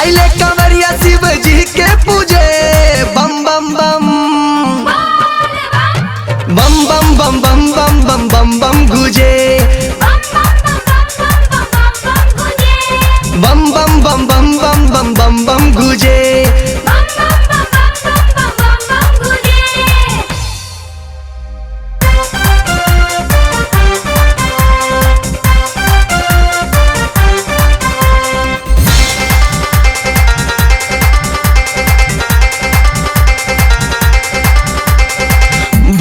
आइले कंवरिया शिव जी के पूजे बम बम बम बम बम बम बम बम बम बम बम गुजे बम बम बम बम बम बम बम बम गुजे।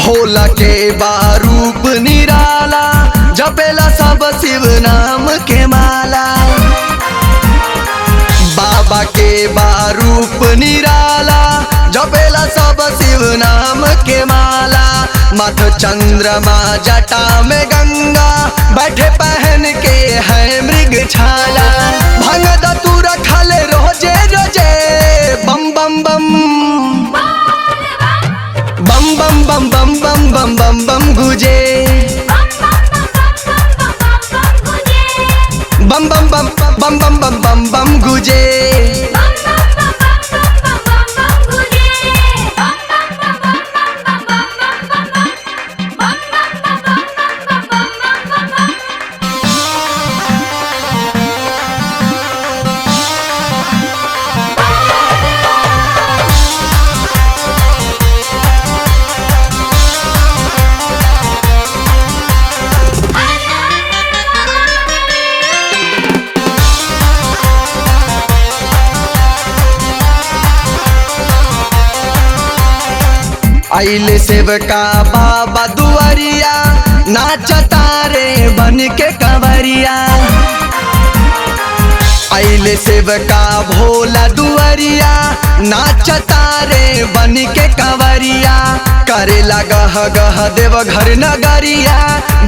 भोला के बारूप निराला जपेला सब शिव नाम के माला। बाबा के बारूप निराला जपेला सब शिव नाम के माला। माथ चंद्रमा जटा में गंगा बैठे पहन के है मृग छाला। भंग धतूरा खाले रोजे रोजे बम बम बम बम बम बम बम बम बम बम बम गुजे बम बम बम बम बम बम बम बम गुजे। आइले सेवका बाबा दुआरिया नाचता रे बन के कंवरिया। आइले सेवका भोला दुआरिया नाचता रे बन के कंवरिया। करेला गह गह देव घर नगरिया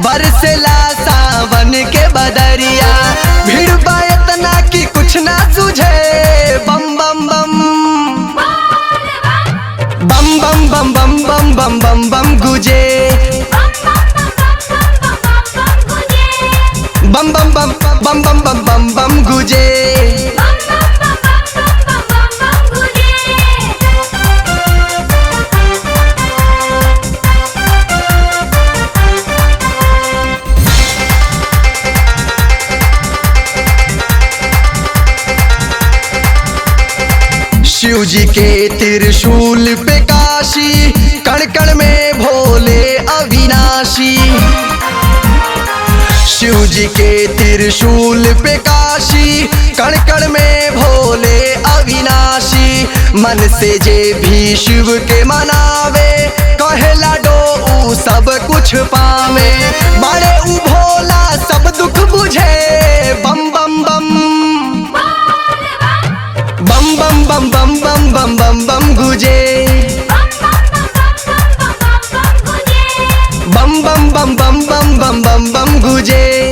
बरसेला सावन के बदरिया। भीड़ बा इतना कि कुछ ना सूझे बम बम बम बम बम बम बम बम बम बम बम गुजे बम बम बम बम बम बम बम बम गुजे। शिव जी के त्रिशूल पे काशी कण कण में भोले अविनाशी। शिव जी के त्रिशूल पे काशी कण कण में भोले अविनाशी। मन से जे भी शिव के मनावे कहेला डो ऊ सब कुछ पावे। बड़े ऊ भोला सब दुख बुझे बम बम बम बम बम बम बम बम बम बम बम गुजे बम बम बम बम बम बम बम बम गुजे।